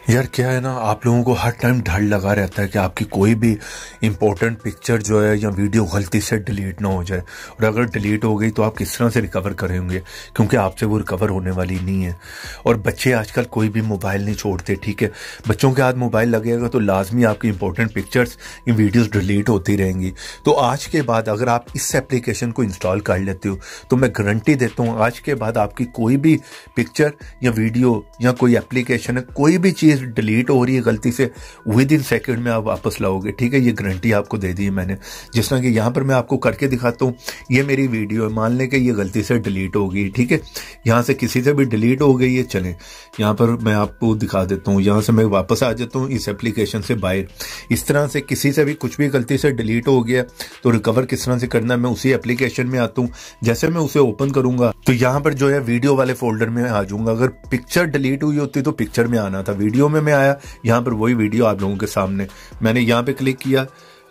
यार क्या है ना, आप लोगों को हर टाइम डर लगा रहता है कि आपकी कोई भी इंपॉर्टेंट पिक्चर जो है या वीडियो गलती से डिलीट ना हो जाए। और अगर डिलीट हो गई तो आप किस तरह से रिकवर करेंगे, क्योंकि आपसे वो रिकवर होने वाली नहीं है। और बच्चे आजकल कोई भी मोबाइल नहीं छोड़ते, ठीक है। बच्चों के हाथ मोबाइल लगेगा तो लाजमी आपकी इंपॉर्टेंट पिक्चर्स या वीडियोज़ डिलीट होती रहेंगी। तो आज के बाद अगर आप इस एप्लीकेशन को इंस्टॉल कर लेते हो तो मैं गारंटी देता हूँ आज के बाद आपकी कोई भी पिक्चर या वीडियो या कोई एप्लीकेशन है, कोई भी चीज़ डिलीट हो रही है गलती से, विद इन सेकंड में आप वापस लाओगे, ठीक है। ये गारंटी आपको दे दी है मैंने। जिस तरह कि यहाँ पर मैं आपको करके दिखाता हूँ, ये मेरी वीडियो है, मान लें कि ये गलती से डिलीट हो गई, ठीक है। यहाँ से किसी से भी डिलीट हो गई है, चलें यहाँ पर मैं आपको दिखा देता हूँ। यहाँ से मैं वापस आ जाता हूँ इस एप्लीकेशन से बाहर। इस तरह से किसी से भी कुछ भी गलती से डिलीट हो गया तो रिकवर किस तरह से करना है, मैं उसी एप्लीकेशन में आता हूँ। जैसे मैं उसे ओपन करूंगा तो यहाँ पर जो है वीडियो वाले फोल्डर में आ जाऊंगा। अगर पिक्चर डिलीट हुई होती तो पिक्चर में आना था, वीडियो में मैं आया, यहाँ पर वही वीडियो आप लोगों के सामने। मैंने यहाँ पे क्लिक किया,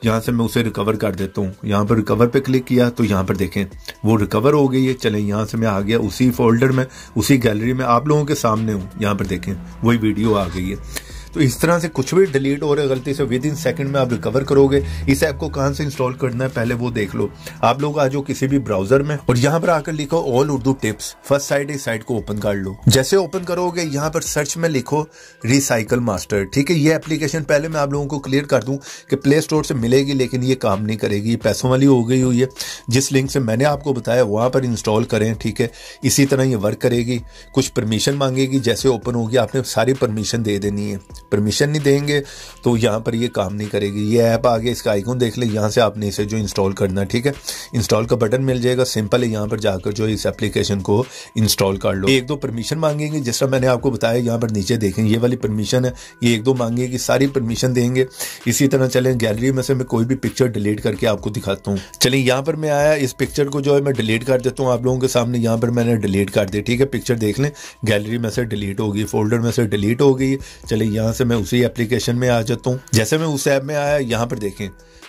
यहाँ से मैं उसे रिकवर कर देता हूँ। यहाँ पर रिकवर पे क्लिक किया तो यहाँ पर देखें वो रिकवर हो गई है। चलें यहाँ से मैं आ गया उसी फोल्डर में, उसी गैलरी में, आप लोगों के सामने हूँ। यहाँ पर देखें वही वीडियो आ गई है। तो इस तरह से कुछ भी डिलीट हो रहा है गलती से, विद इन सेकंड में आप रिकवर करोगे। इस ऐप को कहां से इंस्टॉल करना है पहले वो देख लो। आप लोग आ जाओ किसी भी ब्राउजर में और यहाँ पर आकर लिखो all Urdu tips. First side इस साइट को ओपन कर लो। जैसे ओपन करोगे यहाँ पर सर्च में लिखो रिसाइकल मास्टर, ठीक है। ये एप्लीकेशन पहले मैं आप लोगों को क्लियर कर दूं कि प्ले स्टोर से मिलेगी लेकिन ये काम नहीं करेगी, ये पैसों वाली हो गई हुई है। जिस लिंक से मैंने आपको बताया वहां पर इंस्टॉल करें, ठीक है। इसी तरह ये वर्क करेगी। कुछ परमिशन मांगेगी, जैसे ओपन होगी आपने सारी परमिशन दे देनी है। परमिशन नहीं देंगे तो यहाँ पर ये काम नहीं करेगी। ये ऐप आगे इसका आइकन देख ले, यहाँ से आपने इसे जो इंस्टॉल करना है, ठीक है। इंस्टॉल का बटन मिल जाएगा, सिंपल है। यहाँ पर जाकर जो इस एप्लीकेशन को इंस्टॉल कर लो। एक दो परमिशन मांगेंगे, जिस तरह मैंने आपको बताया। यहाँ पर नीचे देखें ये वाली परमिशन है, ये एक दो मांगेगी, सारी परमिशन देंगे। इसी तरह चलें गैलरी में से मैं कोई भी पिक्चर डिलीट करके आपको दिखाता हूँ। चलिए यहाँ पर मैं आया, इस पिक्चर को जो है मैं डिलीट कर देता हूँ आप लोगों के सामने। यहाँ पर मैंने डिलीट कर दी, ठीक है। पिक्चर देख लें गैलरी में से डिलीट हो गई, फोल्डर में से डिलीट हो गई। चलिए यहाँ से मैं उसी एप्लीकेशन में आ जाता हूँ। जैसे मैं उस ऐप में आया, यहाँ पर देखें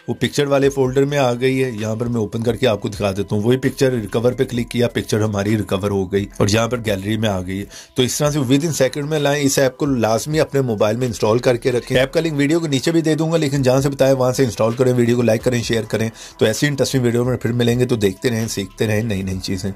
वो पिक्चर वाले फोल्डर में आ गई है। यहाँ पर मैं ओपन करके आपको दिखा देता हूँ। वही पिक्चर, रिकवर पे क्लिक किया, पिक्चर हमारी रिकवर हो गई और यहाँ पर गैलरी में आ गई है। तो इस तरह से विद इन सेकंड में लाएं। इस ऐप को लाजमी अपने मोबाइल में इंस्टॉल करके रखें। ऐप का लिंक वीडियो के नीचे भी दे दूंगा, लेकिन जहाँ से बताया वहां से इंस्टॉल करें। वीडियो को लाइक करें, शेयर करें। तो ऐसी इंटरेस्टिंग वीडियो में फिर मिलेंगे। तो देखते रहें, सीखते रहें नई नई चीजें।